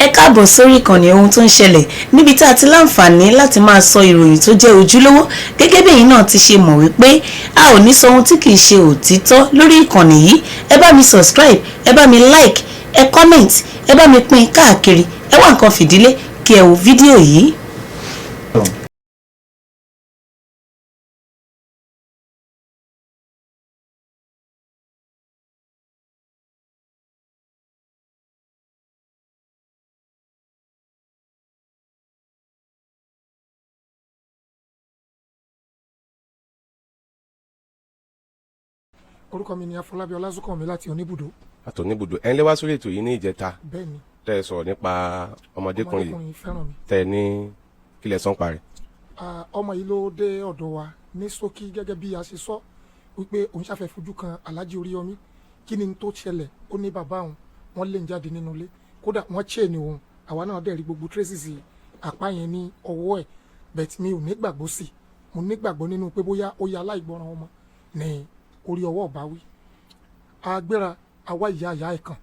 Ẹ káàbọ̀ sórí ìkànnì ohun tó ń ṣẹlẹ̀ níbi tá a ti láǹfààní láti máa sọ ìròyìn tó jẹ́ ojúlówó gẹ́gẹ́ bí ẹ̀yin náà ti ṣe mọ̀ wípé a ò ní sọ ohun tí kìí ṣe òtítọ́ lórí ìkànnì yìí. Ẹ bá mi subscribe, ẹ bá mi like, ẹ comment, ẹ bá mi pín káàkiri, ẹ wá nǹkan fìdílé kí ẹ wo fídíò yìí. Orúkọ mi ni Afọlábí Ọlásùnkànmí láti Oníbùdó. àti Oníbùdó ẹ̀ ń lé wá sórí ètò yìí ní ìjẹta Bẹ́ẹ̀ni. tẹ́ ẹ sọ̀rọ̀ nípa ọmọdékùnrin yìí fẹ́ràn mi. tẹ́ ẹ ní kílẹ̀ sàn parí. Ọmọ yìí ló dé ọ̀dọ̀ wa ní ṣókí gẹ́gẹ́ bí a ṣe sọ wípé òun ṣàfẹ́ fojú kan Alhaji Oríyọmí. Kí ni tó ṣẹlẹ̀? Ó ní bàbá òun wọ́n lé ń jáde nínú ilé, kódà wọ́n chain òun. Àwa náà dẹ̀ rí gbogbo traces àpá yẹn ní ọwọ́ ẹ̀, but mi ò nígbàgbọ́ sí. Mo nígbàgbọ́ nínú pé bóyá ó ya aláìgbọràn ọmọ ní orí ọwọ́ ọ̀bá wí. Agbéra àwa ìyá ẹ̀ kan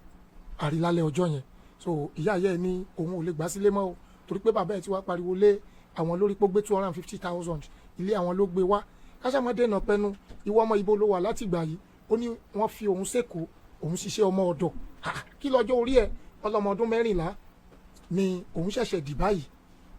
àrílálẹ̀ ọjọ́ yẹn, so ìyá ẹ̀ ní òun ò lè gbà sílé mọ́ o torí pé bàbá ẹ̀ ti wá pariwo lé àwọn lórí pé ó gbé 250,000 ilé àwọn ló gbé wá. Káṣámọ́dé náà pẹ́nu ìwọ ọmọ ibo ló wà láti ìgbà yìí. Ó ní wọ́n fi òun sẹ́kọ̀ọ́, òun ṣiṣẹ́ ọmọ ọ̀dọ̀. Kí lọ́jọ́ orí ẹ̀? Ọlọ́mọ ọdún 14 ni òun ṣẹ̀ṣẹ̀ dì báyìí.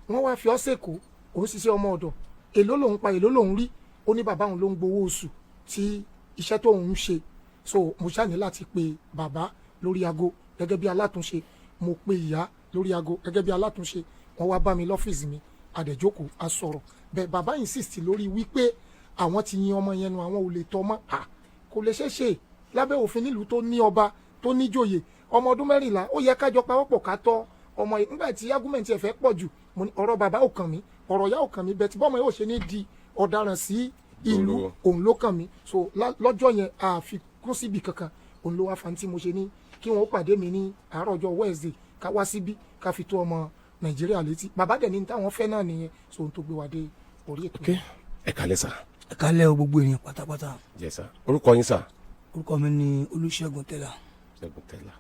Wọ́n wá fi ọ́ sẹ́kọ̀ọ́, òun ṣiṣẹ́ ọmọ ọ̀dọ̀. Èló lòun pa, èló lòun rí? Ó ní bàbá òun ló ń gbowó oṣù tí iṣẹ́ tó ń ṣe. So mo ṣàní láti pe bàbá lórí aago gẹ́gẹ́ bí alátúnṣe, mo pe ìyá lórí aago gẹ́gẹ́ bí alátúnṣe. Wọ́n wá bá mi lọ́fíìsì mi, àdẹ̀jókòó a sọ̀rọ̀. Bẹ́ẹ̀ bàbá insist lórí wípé àwọn ti yin ọmọ yẹn nu, àwọn ò lè tọ́ mọ́. Kò lè ṣeé ṣe lábẹ́ òfin nílùú tó ní ọba tó níjòyè. Ọmọ ọdún 14 ó yẹ kájọ pawọ́pọ̀ ká tọ́ ọmọ yìí. Nígbà tí argument ẹ̀ fẹ́ pọ̀ jù, ọ̀rọ̀ bàbá ò kàn mí, ọ̀rọ̀ ìyá ò kàn mí, bẹ́ẹ̀ tí bọ́mọ yóò ṣe ní di ọ̀daràn sí ìlú òun ló kàn mí. So lọ́jọ́ yẹn àfi kún síbi kankan, òun ló wá fa tí mo ṣe ní kí wọn ó pàdé mi ní àárọ̀ ọjọ́ Wednesday ká wá síbí ká fi tó ọmọ Nàìjíríà létí. Bàbá dẹ̀ ní táwọn fẹ́ náà nìyẹn, so ohun tó gbé wa dé orí ètò. ẹ kálẹ́ sà. Ẹ kálẹ́ o gbogbo ènìyàn pátápátá. Yes sà. Orúkọ yín sà? Orúkọ mi ni Olúṣẹ́gun Tẹ́lá. Ṣẹ́gun Tẹ́lá.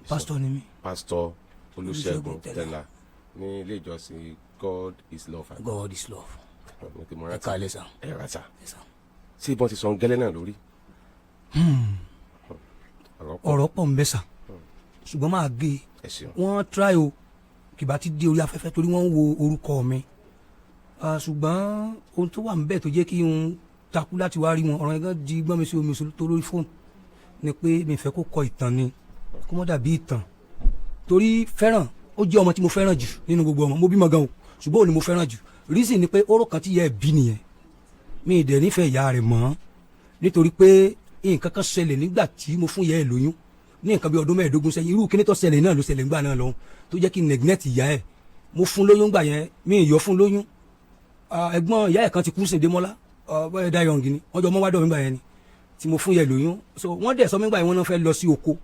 Pásítọ̀ ni mí. Pásítọ̀ Olúṣẹ́gun Tẹ́lá ní ilé ìjọsìn God is Love. God is Love. Ẹ kálẹ́ sà. ẹ rà sà. ṣé ìbọn ti sọ gẹ́lẹ́ náà lórí? ọ̀rọ̀ pọ̀ ń bẹ sà, ṣùgbọ́n máa gé e. Wọ́n try o kì bá ti dé orí afẹ́fẹ́ torí wọ́n ń wo orúkọ mi, ṣùgbọ́n ohun tó wà ń bẹ tó jẹ́ kí n takú láti wá rí wọn, ọ̀rọ̀ yẹn gan di gbọ́n mi sí omi tó lórí fóònù ni pé mi fẹ́ kó kọ ìtàn ni, kó mọ́ dàbí ìtàn. Torí Fẹ́ràn ó jẹ́ ọmọ tí mo fẹ́ràn jù nínú gbogbo ọmọ, mo bímọ gan o ṣùgbọ́n òun ni mo fẹ́ràn jù. reason ni pé oró kan tí ìyá ẹ̀ bí nìyẹn, mi ì dẹ̀ nífẹ̀ẹ́ ìyá rẹ̀ mọ́ nítorí pé nǹkan kan ṣẹlẹ̀ nígbà tí mo fún ìyá ẹ̀ lóyún ní nǹkan bí ọdún 15 sẹ́yìn. Irú kíní tó ṣẹlẹ̀ náà ló ṣẹlẹ̀ nígbà náà lọ́hùn tó jẹ́ kí n neglect ìyá ẹ̀. Mo fún lóyún gbà yẹn, mi ì yọ fún lóyún. Ẹ̀gbọ́n ìyá ẹ̀ kan ti kú sí Démọ́lá, bọ́yẹ̀ dá yọ̀ǹgì ni wọ́n jọ mọ́ wádọ̀ mi gbà yẹn ni tí mo fún ìyá ẹ̀ lóyún. So wọ́n dẹ̀ sọ mi gbà yẹn wọ́n náà fẹ́ lọ sí oko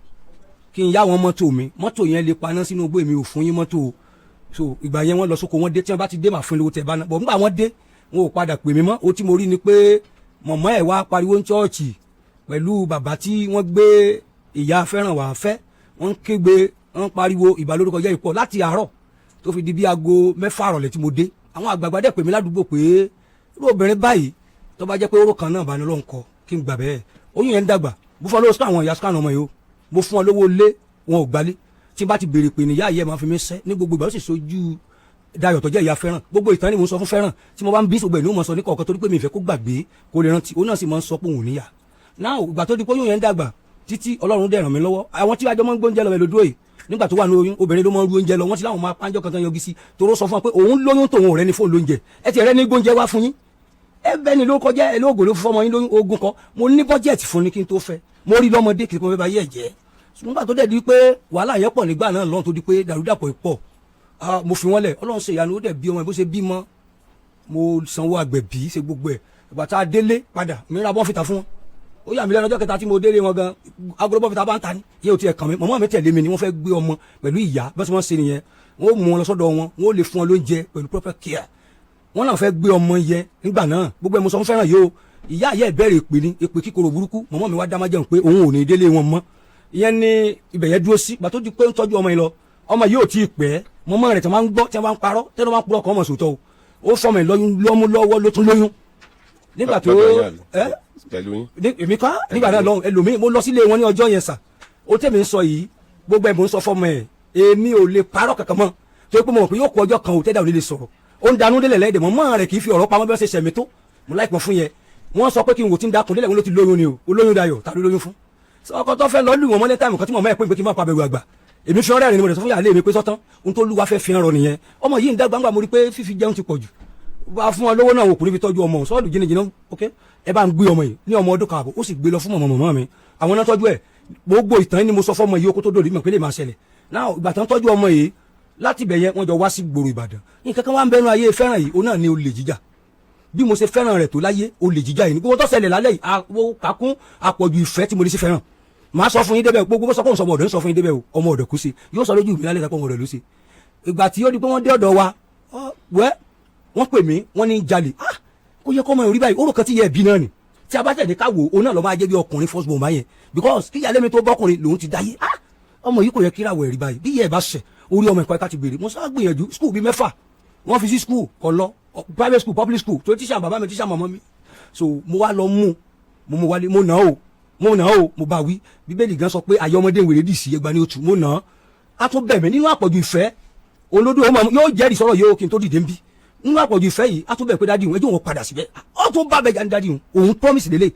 kí n yá wọn mọ́tò mi, mọ́tò yẹn lè paná sínú igbó, èmi ò fún yín mọ́tò. So ìgbà yẹn wọ́n lọ sóko, wọ́n dé, tí wọ́n bá ti dé màá fún lówó tẹ̀ bá náà. Bọ̀ nígbà wọ́n dé wọn ò padà pè mí mọ́. O tí mo rí ni pé mọ̀mọ́ ẹ̀ wá pariwo ní chọ́ọ̀chì pẹ̀lú bàbá tí wọ́n gbé ìyá Fẹ́ràn wà fẹ́. Wọ́n ń kégbe, wọ́n pariwo ìbálòrúkọ jẹ́ ìpọ̀ láti àárọ̀ tó fi di bí aago 6 àrọ̀lẹ́ tí mo dé. Àwọn àgbààgbà dẹ̀ pè mí ládùúgbò pé irú obìnrin báyìí tó bá jẹ́ pé oró kan náà bá ní Ọlọ́run kọ kí n gbà bẹ́ẹ̀. Oyún yẹn ń dàgbà, mo fún ọ lówó scan àwọn ìyá scan ọmọ yìí o, mo fún ọ lówó lé wọn ò gbalé. Tí n bá ti béèrè pé níyà yẹ máa fi mí sẹ́ ní gbogbo ìgbà ó sì sojú Dayọ̀ tó jẹ́ ìyá Fẹ́ràn. Gbogbo ìtàn ni mo ń sọ fún Fẹ́ràn, tí mo bá ń bí sògbẹ́ ni ó mọ̀ sọ ní kọ̀ọ̀kan torí pé mi ìfẹ́ kó gbàgbé kó lè rántí. Òun náà sì máa ń sọ pé òun níyà. Náà ìgbà tó di pé oyún yẹn ń dàgbà títí Ọlọ́run dẹ̀ ràn mí lọ́wọ́. Àwọn tí wàá jọ máa ń gbóúnjẹ lọ mẹ́lòdó yìí nígbà tó wà ní oyún, obìnrin ló máa ń ru oúnjẹ lọ. Wọ́n ti láwọn máa pàǹjọ́ kan tán yọgí sí toró sọ fún wa pé òun lóyún tòun ò rẹ́ ní fóònù lóúnjẹ. Ẹ ti rẹ́ ní gbóúnjẹ wá fún yín. Ẹ bẹ́ẹ̀ ni ló kọjá ẹ lóògùn ló fọmọ yín lóyún ogun kan. Mo ní bọ́jẹ̀tì fún ni kí n tó fẹ́. Mo rí lọ́mọdé kì í pọ́n bá yẹ̀ jẹ́. Nígbà tó dẹ̀ di pé wàhálà yẹn pọ̀ nígbà náà lọ́n tó di pé dàrúdàpọ̀ pọ̀. Mo fi wọ́n lẹ̀, Ọlọ́run ṣe ìyanu, ó dẹ̀ bí ọmọ ẹ̀ bó ṣe bímọ. Mo sanwó àgbẹ̀bí ṣe gbogbo ẹ̀. Ìgbà tá a délé padà mi ra bọ́ǹfìtà fún wọn. Ó yà mí lẹ́nu ọjọ́ kẹta tí mo délé wọn gan, agolo bọ́ǹfìtà bá ń ta ni. Iye ò tiẹ̀ kàn mí, màmá mi tẹ̀lé mi ni wọ́n fẹ́ gbé ọmọ pẹ̀lú ìyá bẹ́ẹ̀ tí wọ́n ṣe nìyẹn. Wọ́n ó mú wọn lọ sọ́dọ̀ wọn, wọ́n ó lè fún wọn lóúnjẹ pẹ̀lú proper care. Wọ́n náà fẹ́ gbé ọmọ yẹn nígbà náà, gbogbo ẹ̀ mo sọ fún Fẹ́ràn yìí o. Ìyá ìyá ìbẹ̀rẹ̀ èpè ni, èpè kíkorò burúkú. Màmá mi wá dá májẹ̀mú pé òun ò ní délé wọn mọ́. Ìyẹn ni ibẹ̀ yẹn dúró sí. Gbà tó di pé ń tọ́jú ọmọ yẹn lọ, ọmọ yìí ò tí ì pẹ́ mọ́mọ́ rẹ̀ tí wọ́n ń gbọ́ tí wọ́n ń parọ́ tí wọ́n ń purọ́ kọ́ ọmọ sòótọ́ o ó fọmọ ẹ̀ lọ́mú lọ́wọ́ ló tún lóyún nígbà tó èmi kọ́ nígbà náà lọ́hùn ẹlòmíì mo lọ sílé wọn ní ọjọ́ yẹn sà ó tẹ̀mí ń sọ yìí gbogbo ẹ̀ mò ń sọ fọmọ ẹ̀ èmi ò lè parọ́ kankan mọ́ torí pé mo mọ̀ pé yóò kó ọjọ́ kan ò tẹ́dà ò lè sọ̀rọ̀ ó ń danú délẹ̀ lẹ́dẹ̀ mọ́ rẹ̀ kì í fi ọ̀rọ̀ pamọ́ bí wọ́n ṣe ṣẹ̀mí tó mo láìpẹ́ fún yẹn wọ́n sọ pé kí n wò tí ń dakùn délẹ̀ wọn ló ti lóyún ni o olóyún dayọ̀ ta ló lóyún fún ọkọ tó fẹ́ lọ lù wọn mọ́lẹ́ táìmù kan tí mo máa pè pé kí n má pa bẹ̀rù àgbà èmi fi ọ̀rẹ́ rẹ̀ ni mo rẹ̀ sọ fún yàrá mi pé sọ́tán ohun tó lúwa fẹ́ fi hàn rọ nìyẹn ọmọ yìí ń dá gbangba mo rí pé fífi jẹun ti pọ̀ jù wá fún ọ lówó náà òkùnrin fi tọ́jú ọmọ sọ́ọ̀lù jìnnìjìnnà ok ẹ bá ń gbé ọmọ yìí ní ọmọ ọdún kan àbọ̀ ó sì gbé lọ fún mọ̀mọ́ mi àwọn náà tọ́jú ẹ̀ gbogbo ìtàn ni mo sọ fọ́mọ yìí ó kó tó dòdì mọ̀ pé lè máa ṣẹlẹ̀ náà ìgbà tán tọ́jú ọmọ yìí láti bẹ̀yẹ wọ́n jọ wá sí gbòòrò Ìbàdàn nǹkan kan wá ń bẹnu ayé fẹ́ràn yìí òun náà ni olè jíjà bí mo ṣe fẹ́ràn rẹ̀ tó láyé olè jíjà yìí ní gbogbo tó ṣẹlẹ̀ lálẹ́ yìí àwọn kàkún àpọ̀jù ìfẹ́ tí mo ní sí fẹ́ràn màá sọ fún yín débẹ̀ gbogbo bó sọ fún ọmọ ọ̀dọ̀ ń sọ fún yín débẹ̀ ọmọ ọ̀dọ̀ kú sí yóò sọ lójú mi lálẹ́ ìtàkùn ọmọ ọ̀dọ̀ ló ṣe ìgbà tí ó di pé wọ́n dé ọ̀dọ̀ wa wọ́n pè mí wọ́n ní jalè kó yẹ kọ́ ọmọ ìrí báyìí ó rò kan tí yẹ ẹbí náà ni tí a bá tẹ̀lé ká wò ó náà lọ́ máa jẹ́ bí ọkùnrin first born báyẹn because kí ìyálé mi tó bọ́kùnrin lòun ti dáyé ọmọ yìí kò yẹ kíra wẹ̀ rí báyìí bí yẹ ẹ bá ṣẹ̀ orí ọmọ ẹ̀kọ́ ẹ̀ka ti bèrè mo sá gbìyànjú school bíi 6 wọ́n fi sí school kọ lọ private school public school tó tíṣà bàbá mi tíṣà màmá mi so mo wá lọ mo wálé mo nà ó mo bá wí bíbélì gan sọ pé ayé ọmọdé wèrè dì sí ẹgbàá ní otu mo nà á tún bẹ̀ mí nínú àpọ̀jù ìfẹ́ olódò ọmọ yóò jẹ́rìí sọ̀rọ̀ yóò kí n tó dìde ń bí nínú àpọ̀jù ìfẹ́ yìí á tún bẹ̀ pé dádì òun ẹjọ́ òun padà síbẹ̀ ó tún bá bẹ̀ jáde dádì òun promise lélẹ̀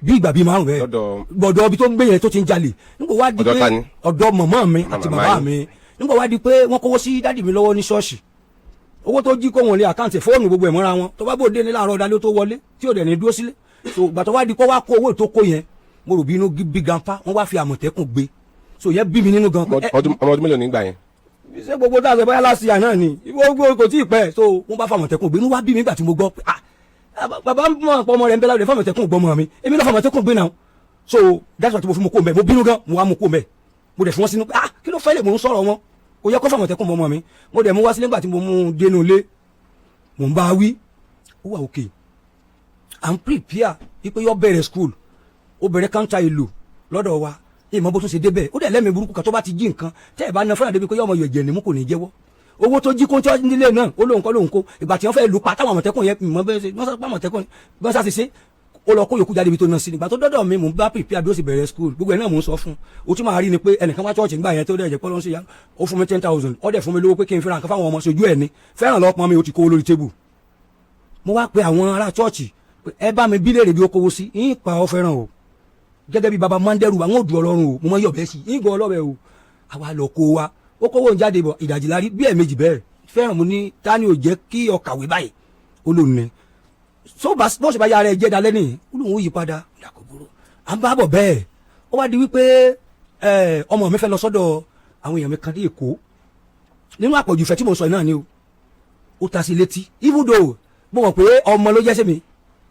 bí ìgbà bíi 5 bẹ́ẹ̀ gbọ̀dọ̀ ibi tó ń gbé yẹn tó ti ń jalè nígbà wá di pé ọ̀dọ̀ mọ̀mọ́ mi àti bàbá mi nígbà wá di pé wọ́n kówó sí dádì mi lọ́wọ́ ní ṣọ́ọ̀ṣì owó tó jí kó wọn lé àkáǹtì fóònù gbogbo ẹ̀ mọ́ra wọn tó bá bòde ní láàárọ̀ ọ̀dálẹ́ tó wọlé tí ò dẹ̀ ní dúró sílé so gbà tó wá di kó wá kó owó tó kó yẹn mo rò bí inú bí ganpa wọ́n wá fi àmọ̀tẹ́kùn gbé so yẹn bí mi nínú gan. ọmọ ọdún mélòó nígbà yẹn. ṣé gbogbo tá a sọ báyà láti yà náà ni gbogbo kò tí ì pẹ́ so wọ́n bá fa àmọ̀tẹ́kùn gbé inú wá bí mi gbà tí mo gbọ́ pé bàbá mọ̀ ọmọ rẹ̀ ń bẹ́ láwùjọ fàmọ̀tẹ́kùn gbọ́mọ mi èmi lọ́ fàmọ̀tẹ́kùn gbé náà so that's why mo fi mo kó mbẹ mo bínú gan mo wá mo kó mbẹ mo dẹ̀ fi wọ́n sínú kí ló fẹ́ lè mò ń sọ̀rọ̀ wọn kò yẹ kó fàmọ̀tẹ́kùn mọ́ ọmọ mi mo dẹ̀ mo wá sílé nígbà tí mo mú un dénú ilé mo ń bá a wí ó wà òkè à ń prepare wípé yọ bẹ̀rẹ̀ school ó bẹ̀rẹ̀ káńtà ìlú lọ́dọ̀ wa ìmọ̀ bó tún ṣe débẹ̀ ó dẹ̀ lẹ́mìí burúkú kan tó bá ti jí nǹkan tẹ́ ẹ̀ bá na fúnra débi pé yọmọ yọ̀jẹ̀ ni mú kò ní jẹ́wọ́ owó tó jí kó tí wọ́n nílé náà ó lóun kó ìgbà tí wọ́n fẹ́ lù pa táwọn àmọ̀tẹ́kùn yẹn mọ̀ bẹ́ẹ̀ ṣe wọ́n sọ pé àmọ̀tẹ́kùn bọ́n sá ti ṣe ó lọ kó yòókù jáde ibi tó ná sí nígbà tó dọ́dọ̀ mi mò ń bá prepare bí ó sì bẹ̀rẹ̀ school gbogbo ẹ̀ náà mò ń sọ fún o tún máa rí ni pé ẹnìkan wá church nígbà yẹn tó dẹ̀ jẹ́ pé ló ń ṣe ya ó fún mi 10,000 ó dẹ̀ fún mi lówó pé kí n fi ra nǹkan fáwọn ọmọ sojú ẹ̀ ní fẹ́ràn lọ́pọ̀ mi ó ti kó lórí tébù mo wá pe àwọn ará church pé ẹ bá mi bí léèrè bí ó kówó sí yín pa ọ fẹ́ràn o gẹ́gẹ́ bí baba manderu àwọn òdù ọlọ́run o mo mọ yọ̀bẹ sí yín gan ọlọ́bẹ o àwa lọ kó wa ó kówó ń jáde bọ̀ ìdajì la rí bí ẹ̀ẹ̀mejì bẹ́ẹ̀ fẹ́ràn mo ní tani ò jẹ́ kí ọ kàwé báyìí ó lóun ní so bó ṣe bá yára ẹ jẹ́ dalẹ́ nìyí ó lóun ó yí padà ìdàkọ̀bùrọ̀ à ń bá bọ̀ bẹ́ẹ̀ ó wá di wípé ọmọ mi fẹ́ lọ sọ́dọ̀ àwọn èèyàn mi kan dé Èkó nínú àpọ̀jù ìfẹ́ tí mo sọ náà ni o ó ta sí létí even though mo mọ̀ pé ọmọ ló jẹ́ sí mi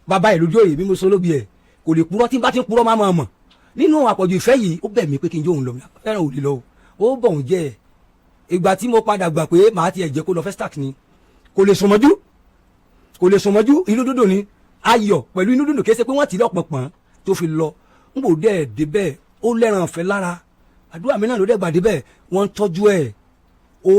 bàbá ẹ̀ lójú òye bí mo sọ lóbi ẹ̀ kò lè purọ́ tí n bá ti ń purọ́ máa mọ̀ nínú àpọ̀jù ìfẹ́ yìí ó bẹ̀ mí pé kí n jó òun lọ fẹ́ràn òde lọ ó bọ̀ òun jẹ́ ẹ̀ ìgbà tí mo padà gbà pé màá ti ẹ̀jẹ̀ kó lọ fẹ́ start ni kò lè sùnmọ́jú inú dúdú ni ayọ̀ pẹ̀lú inú dúdú kìí ṣe pé wọ́n ti lọ́pọ̀ pọ̀n tó fi lọ n kò dẹ̀ débẹ̀ ó lẹ́ràn ọ̀fẹ́ lára àdúrà mi náà ló dẹ̀ gbà débẹ̀ wọ́n ń tọ́jú ẹ̀ ó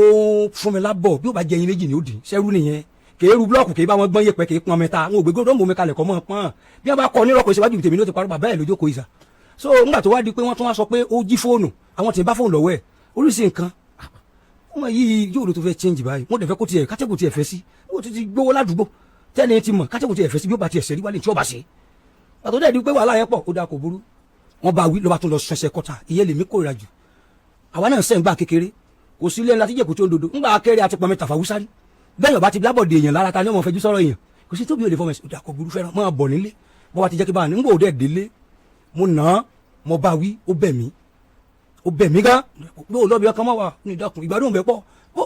fún mi lábọ̀ bí ó bá jẹ ẹyin méjì ni ó dì sẹ́rú nìyẹn kèé ru blọọkù kèé bá wọn gbọ́n yẹpẹ kèé pọn mẹ́ta àwọn ògbégbó tó ń bomi kalẹ̀ kọ́ mọ́ pọ́n bí wọ́n bá kọ́ nírọ̀kọ̀ ìṣèwádìí tèmi ló ti parọ́ bàbá ẹ̀ lójókòó ìsà so ńgbà tó wá di pé wọ́n tún wá sọ pé ó jí fóònù àwọn tí ń bá fóònù lọ́wọ́ ẹ̀ oríṣi nǹkan ọmọ yìí yóò ló tó fẹ́ change báyìí wọ́n dẹ̀ fẹ́ kó tiẹ̀ kátẹ́gùn tiẹ̀ fẹ́ sí ó ti gbówó ládùúgbò tẹ́ni ti mọ̀ kátẹ́gùn tiẹ̀ fẹ́ sí bí ó bá tiẹ̀ sẹ́rí wálé tí ó bá ṣe àtọ́ dẹ̀ di pé wàhálà yẹn pọ̀ ó dáa kò burú wọ́n bá wí ló bá tún lọ sẹ́sẹ́ kọ́ta ìyẹn lèmi kórìíra jù àwa náà sẹ́ ń gbà kékeré kò sí ilé ńlá tí jẹ̀kú tó ń dodo ńgbà kéré àti pọnmi tàfà wúsárì bẹ́ẹ̀ ọba ti lábọ̀dé èèyàn lára ta ni ọmọ fẹjú sọ̀rọ̀ èèyàn kò sí tóbi ò lè fọmọ ẹ̀sìn ìdàkọ̀ burú fẹ́ràn máa bọ̀ nílé bọ́ wa ti jẹ́ kí báyìí ńgbà òde délé mo nà án mo bá wí ó bẹ̀ mí gan pé olóbi ọkàn máa wà ní ìdákun ìgbádùn bẹ̀ pọ̀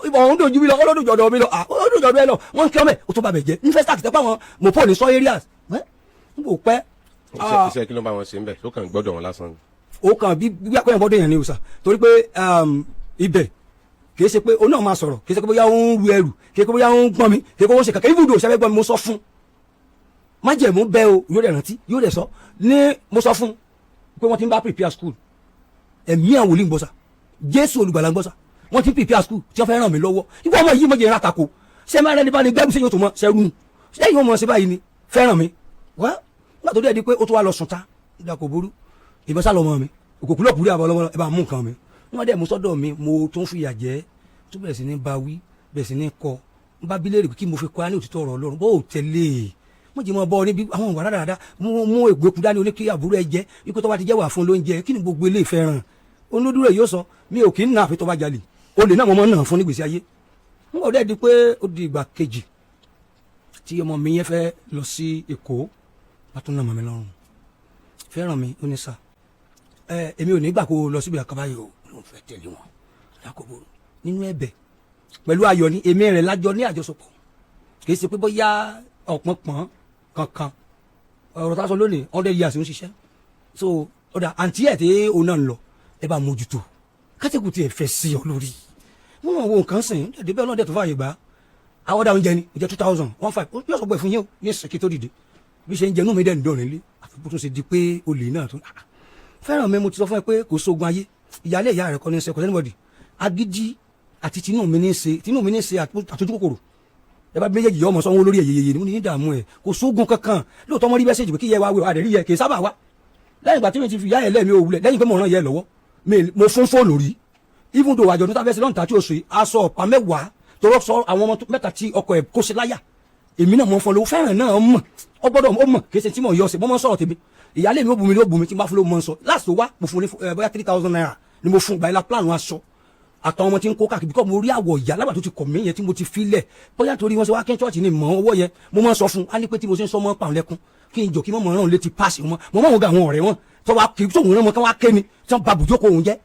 ìbọn òun dòjú mi lọ ọlọ́dún jọ̀dọ̀ mi lọ ọlọ́dún jọ̀dọ̀ ẹ lọ wọ́n ń kí ọmọ ẹ̀ ó tó bá bẹ̀ jẹ́ ní fẹ́sítà tẹ́pọ̀ àwọn mọ̀pọ̀ ní sọ areas ń bò pẹ́. iṣẹ́ kí ló bá wọn ṣe ń bẹ̀ tó kàn gbọ́dọ̀ wọn lásán. ó kàn bí akọ́yàn bọ́dọ̀ yẹn ni o sà torí pé ibẹ̀ kìí ṣe pé ó náà máa sọ̀rọ̀ kìí ṣe pé bóyá ó ń ru ẹrù kìí ṣe pé bóyá ó ń gbọ́n mi kìí ṣe pé ó ń ṣe kàkẹ́ ibùdó ṣẹ́fẹ́ gbọ́n mi mo sọ fún májẹ̀mú bẹ́ o yóò dẹ̀ rántí yóò dẹ̀ sọ ní mo sọ fún pé wọ́n ti ń bá prepare school ẹ̀mí àwọn wòlíì ń gbọ́sà Jésù olùgbàlà ń gbọ́sà wọ́n ti prepare school tí wọ́n fẹ́ ràn mí lọ́wọ́ ìwọ ọmọ yìí mo jẹ́ ìràtàkò ṣé máa rẹ́ni bá ní gbẹ́rù sí yóò tó mọ ṣẹ́rù lẹ́yìn ọmọ ṣe báyìí ni fẹ́ràn mi wá nígbà tó dé di pé ó tó wá lọ sùn ta nígbà kò burú ìbọn sá lọmọ mi òkòkú lọ kúrẹ́ àbọ̀ lọ́wọ́ ẹ bá mú nǹkan mi wọ́n dẹ̀ mú sọ́dọ̀ mi mo tún fìyà jẹ tó bẹ̀rẹ̀ sí ní bá wí bẹ̀rẹ̀ sí ní kọ́ n bá bí léèrè kí mo fi kọ́ ní òtítọ́ ọ̀rọ̀ Ọlọ́run bó tẹ̀lé mo jẹ́ mọ́ bọ́ níbi àwọn ìwà dáadáa mú ègbèkú dání oníkí àbúrò ẹ jẹ́ ikú tó bá ti jẹ́ wà fún lóúnjẹ kí ni gbogbo ilé ìfẹ́ ràn olódúró yóò sọ mi ò kì í nà àfi tó bá jalè olè náà mo mọ̀ náà fún nígbèsí ayé n kò dẹ́ di pé ó di ìgbà kejì tí ọmọ mi yẹn fẹ́ lọ sí Èkó bá tún nà mọ́ mi lọ́rùn fẹ́ràn mi ó ní sà èmi ò ní gbà kó lọ síbi àkàbáyé o ló ń fẹ́ tẹ̀lé wọn lákòbó nínú ẹ̀bẹ̀ pẹ̀lú ayọ̀ ni èmi rẹ̀ lájọ ní àjọsọpọ̀ kì í ṣe pé bóyá ọ̀pọ̀npọ̀n kankan ọ̀rọ̀ tá a sọ lónìí 100 years ń ṣiṣẹ́ so ọ̀dà àǹtí ẹ̀ tí òun náà ń lọ ẹ bá mójútó kátẹ́kù tí ẹ fẹ́ sí ọ lórí wọ́n mọ̀ wo nǹkan sìn ẹ̀dẹ́ bẹ́ẹ̀ lọ́dẹ̀ tó fààyè gbà àwọn ọ̀dà oúnjẹ ni ìjẹ́ 2000 15 ó yọ̀ sọ pé fún yín o ní ìsìnkí tó dìde bí ṣe ń jẹ inú mi dẹ̀ ń dọ̀rin lé àfi bó tún ṣe di pé olè náà tún fẹ́ràn mi mo ti sọ fún ẹ pé kò sógun ayé ìyálé ìyá rẹ̀ kọ́ ní sẹ́kọ̀ọ́ sẹ́nibọ̀dì agídí àti tinú mi ní ṣe àtúntò kòkòrò ẹ bá méjèèjì yọ ọmọ sanwó lórí ẹyẹyẹ ni mo ní ìdààmú ẹ kò sógun kankan lóòótọ́ mọ́ rí mẹ́sẹ̀jì pé kí yẹ wá wẹ̀ àdẹ̀rí yẹ kì í sábà wá lẹ́yìn ìgbà tí mi ti fi ìyá yẹn lẹ́ẹ̀mí òwúlẹ̀ lẹ́yìn pé mo ràn yẹ lọ́wọ́ mo fún fóònù rí even though àjọ̀dún tá a fẹ́ ṣe lọ́nà tí oṣù yìí aṣọ ọ̀pá mẹ́wàá tó sọ àwọn ọmọ mẹ́ta tí ọkọ ẹ̀ kó ṣe láyà èmi náà mọ̀ fọ́ lówó fẹ́ràn náà mọ̀ ọ gbọ́dọ̀ ó mọ̀ kì í ṣe tí mo yọ ọ̀sẹ̀ mo mọ̀ sọ̀rọ̀ tèmi ìyálé mi ó bù mí tí n bá fún lówó mọ̀ sọ láti wá mo fún ní bóyá 3000 naira ni mo fún gbàyìnlá plan aṣọ àtàwọn ọmọ tí ń kó káàkiri bíkọ́ mo rí àwọ̀ ìyá lábàá tó ti kọ̀ mí yẹn tí mo ti filẹ̀ bóyá torí wọn ṣe wá kí n ṣọ́ọ̀ṣì ni mọ̀ ọwọ́ yẹn mo máa ń sọ fún á ní pé tí mo ṣe ń sọ mọ́ pàun lẹ́kún kí n jọ kí mọ́ ràn létí páàsì wọn mo máa ń ga àwọn ọ̀rẹ́ wọn tó wá kí tóun rán wọn kí wọ́n á ké ni tí wọ́n ba bùjókòó òun jẹ́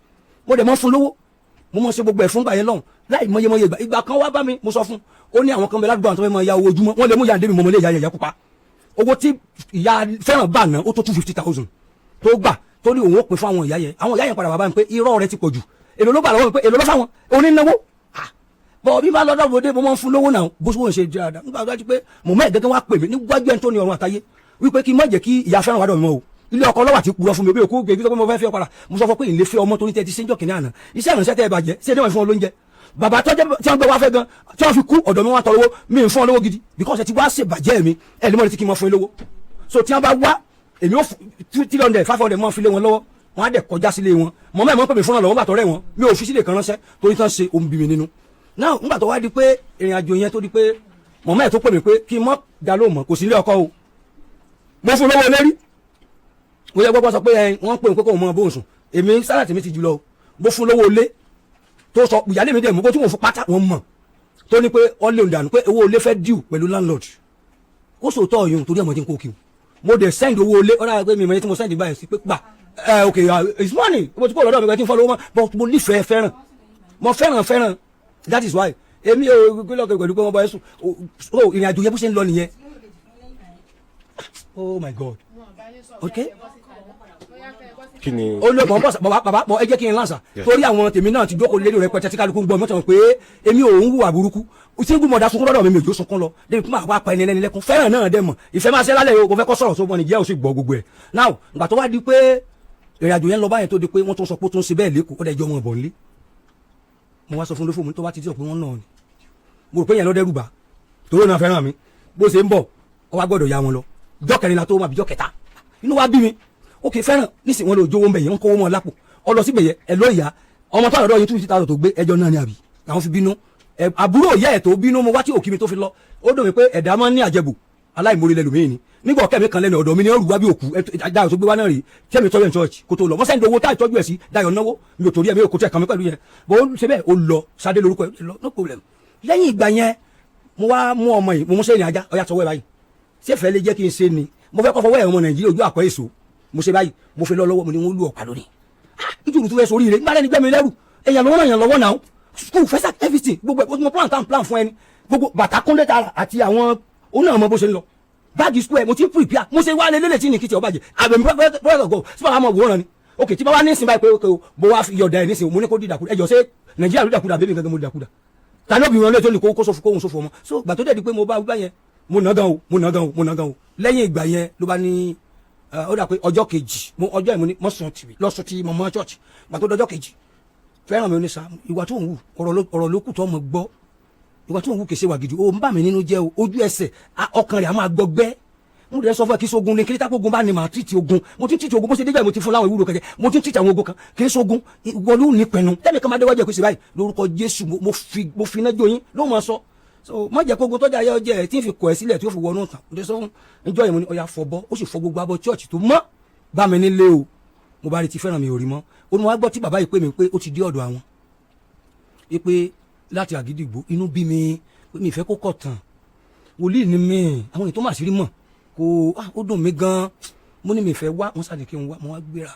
mo dẹ̀ mọ́ fún lówó mo mọ̀ ṣe gbogbo ẹ̀ fún gbà yẹn lọ́hùn láì mọyemọye ìgbà kan wá bá mi mo sọ fún ó ní àwọn kan bẹ ládùúgbò àwọn tó fẹ́ mọ ya owó ojúmọ́ wọ́n lè mú yàndé mi mọ́ mọ́lé ìyá yẹ̀yẹ́ pupa owó tí ìyá fẹ́ràn bà náà ó tó 250,000 tó gbà tó ní òun ó pin fún àwọn ìyá yẹn padà wá bá mi pé irọ́ rẹ ti pọ̀ jù èlò ló gbà lọ́wọ́ mi pé èlò ló fáwọn onínáwó bọ̀ bí bá lọ́dọ̀ bòde mo máa ń fún lówó náà bó ṣe ṣe dáadáa nígbà tó ti pé mo mẹ́ ẹ̀gẹ́gẹ́ wá pè mí níwájú ẹni tó ní ọ̀run àtayé wípé kí n má jẹ́ kí ìyá fẹ́ràn wádọ̀ mi mọ́ o ilé ọkọ lọ́wọ́ àti kúrọ́ fún mi bí òkú gbèbí tó pé mo fẹ́ fi ọ̀padà mo sọ fún pé ìlé fẹ́ ọmọ tó ní tẹ́ ti ṣe ń jọ kìnìún àná iṣẹ́ ìrìnsẹ́ tẹ́ ẹ bàjẹ́ sí ẹni wọ́n fún ọ lóúnjẹ bàbá tó jẹ́ tí wọ́n gbé wá fẹ́ gan tí wọ́n fi kú ọ̀dọ̀ mi wọ́n tọrọ owó mi ń fún ọ lówó gidi because ẹ ti wá ṣe bàjẹ́ mi ẹ ní mọ́ ní tí kì í mọ́ fún yín lówó so tí wọ́n bá wá èmi ó 300 500 mọ́ fi lé wọn lọ́wọ́ wọn á dẹ̀ kọjá sílé wọn mọ́ mẹ́rin mọ́ pè mí fún ọ lọ́wọ́ bàtọ̀ rẹ̀ wọn mi ò fi sílé kan ránṣẹ́ torí tán ṣe ohun bí mi nínú náà nígbà tó wá di pé ìrìn àjò yẹn tó di pé mọ̀mọ́ ẹ̀ tó pè mí pé kí n mọ́ dá lóhùn mọ́ kò sí ilé ọkọ o mo fún lówó lérí mo yẹ gbọ́gbọ́ sọ pé wọ́n pè mí pé kò mọ bóun sùn èmi sára tèmi ti jù lọ mo fún lówó lé tó sọ ìyálé mi dẹ̀ mú kó tí mo fún pátá wọn mọ̀ tó ní pé ọ́ lè dànù pé owó ilé fẹ́ díù pẹ̀lú landlord ó sòótọ́ ọ̀yun torí ọmọdé ń kó kí o mo dẹ̀ send owó ilé ọ̀rọ̀ pé mi mọ̀ tí mo send báyìí sí pé gbà ok it's money mo ti kó lọ́dọ̀ mi pé tí n fọ́ lówó mọ́ but mo nífẹ̀ẹ́ fẹ́ràn mo fẹ́ràn that is why èmi ò gbé lọ́kọ̀ pẹ̀lú pé wọ́n bá ẹ sùn o ìrìn àjò yẹn bó ṣe ń lọ nìyẹn oh my god ok kí ni. olùkọ́ bàbá ẹ jẹ́ kí n lánṣà torí àwọn tèmi náà ti jókòó lédè rẹpẹtẹ tí kálukú ń gbọ́ mọ́tò pé èmi ò ń hùwà burúkú single mother sunkún lọ́dọ̀ mi ò jó sunkún lọ débi kúmọ̀ àwa pa ẹni lẹ́ni lẹ́kún fẹ́ràn náà dẹ̀ mọ̀ ìfẹ́ máa ṣe lálẹ́ o kò fẹ́ kọ́ sọ̀rọ̀ sóbọ̀ nìjẹ́ ò sì gbọ́ gbogbo ẹ̀ now ìgbà tó wá di pé ìrìn àjò yẹn lọ báyẹn tó di pé wọ́n tún sọ pé ó tún ṣe bẹ́ẹ̀ lẹ́kọ̀ọ́ ó dẹ̀ jọ ọmọ ọ̀bọ̀n lé mo wá sọ fún lófò mi tó wá ti dí ọ̀pẹ wọn náà ni mo rò pé yẹn lọ dẹ́rù bá torí náà fẹ́ràn mi bó ṣe ń bọ̀ ọ wá gbọ́dọ̀ ya wọn lọ ìjọ kẹrin la tó máa bí ìjọ kẹta inú wa bí mi ok fẹ́ràn nísìnyí wọn lè jówó ń bẹ̀ yẹn ń kówó mọ́ lápò ọ lọ síbẹ̀ yẹn ẹ lọ ìyá ọmọ tó àlọ́dọ̀ yín 250,000 tó gbé ẹjọ́ náà ni àbí àwọn fi bínú àbúrò ìyá ẹ̀ tó bínú mo wá tí òkì mi tó fi lọ ó dùn mí pé ẹ̀dá máa ń ní àjẹbù aláìmoore lẹ́lòmíì ni nígbà ọ̀kẹ́ mi kan lẹ́nu ọ̀dọ̀ mi ni ó rù wá bí òkú Dayọ̀ tó gbé wá náà rèé tẹ́mi tọ́jú ẹ̀ ní church kó tó lọ wọ́n sẹ́ni owó táì tọ́jú ẹ̀ sí Dayọ̀ náwó mi ò torí ẹ̀ mi ò kó tẹ̀ kàn mí pẹ̀lú yẹn bó ṣe bẹ́ẹ̀ ó lọ Sadé lórúkọ ẹ̀ lọ no problem lẹ́yìn ìgbà yẹn mo wá mú ọmọ yìí mo mú sẹ́yìn ajá ọ̀yà tọwọ́ ẹ̀ báyìí ṣé fẹ́ lè jẹ́ kí n ṣe ni mo fẹ́ kọ́ fọwọ́ ẹ̀ ọmọ Nàìjíríà ojú àpọ̀ èso mo ṣe báyìí mo fi lọ lọ́wọ́ mo ní wọ́n lù ọ̀pá lónìí ìjùrù tó fẹ́ sórí rẹ̀ nígbà lẹ́ni gbẹ́mi lẹ́rù èèyàn lọ́wọ́ èèyàn lọ́wọ́ náà school fẹ́ sack everything gbogbo ẹ̀ mo plan fún ẹni gbogbo bàtà kúndé tara àti àwọn òun náà mọ bó ṣe ń lọ báàgì school ẹ̀ mo ti prepare mo ṣe wá lélẹ̀ tí ní kìtì ọ̀bàjẹ́ àbẹ̀mí pẹ́ẹ́rẹ́ gọ̀ sí bàbá mọ̀ wòran ni ok tí bá wá ní ìsìn báyìí pé ok bó wá fi yọ̀dà ẹ̀ nísìn mo ní kó dídàkudà ẹjọ́ ṣe Nàìjíríà ló dàkudà bébí gangan mo dàkudà tani obìnrin ọlẹ́tọ́ ni kó sófo kóhun sófo ọmọ so gbà tó dẹ̀ di pé mo bá yẹn mo nà gan o lẹ́yìn ìgbà yẹn ló bá ní ó dà pé ọjọ́ kejì ọjọ́ ìmúni mọ́sán tìbí lọ́sùn tí mo mọ́ church gbà tó dọjọ́ kejì fẹ́ràn mi oníṣà ìwà tó ń wù ọ̀rọ̀ ló kù tó ọmọ gbọ́ ìwà tó ń wù kì í ṣe wà gidi o ń bà mí nínú jẹ́ o ojú ẹsẹ̀ ọkàn rẹ̀ a máa gbọgbẹ́ mo rẹ̀ sọ fún ẹ kí sógun ni kí níta gbógun bá ní màá tìtì ogun mo ti tìtì ogun bó ṣe dé bẹ́ẹ̀ mo ti fún láwọn ìwúrò kẹ̀kẹ́ mo ti tìtì àwọn ogun kan kì í sógun ìwọ ló ní pinnu tẹ́lẹ̀ kan máa déwájú ẹ̀ kó ṣe báyìí lórúkọ Jésù mo fi iná jó yín ló máa sọ so má jẹ́ kógun tọ́jà ayé ọjẹ́ ẹ̀ tí ń fi kọ̀ ẹ́ sílẹ̀ tí ó fi wọnú tàn mo ti sọ fún ìjọ yìí mo ní ọya fọbọ́ ó sì fọ gbogbo abọ́ chọ́ọ̀chì tó mọ́ bá mi nílé o mo bá rí ti fẹ́ràn mi ò rí mọ́ ó ní wọ́n á gbọ́ tí bàbá yìí pè mí pé ó ti dé ọ̀dọ̀ àwọn pé láti Àgídìgbò inú bí mi pé mi ìfẹ́ kó kọ̀ tán wòlíì ni mi àwọn ètò màsírí mọ̀ kó ó dùn mí gan mo ní mi ìfẹ́ wá wọn sáré kí n wá mo wá gbéra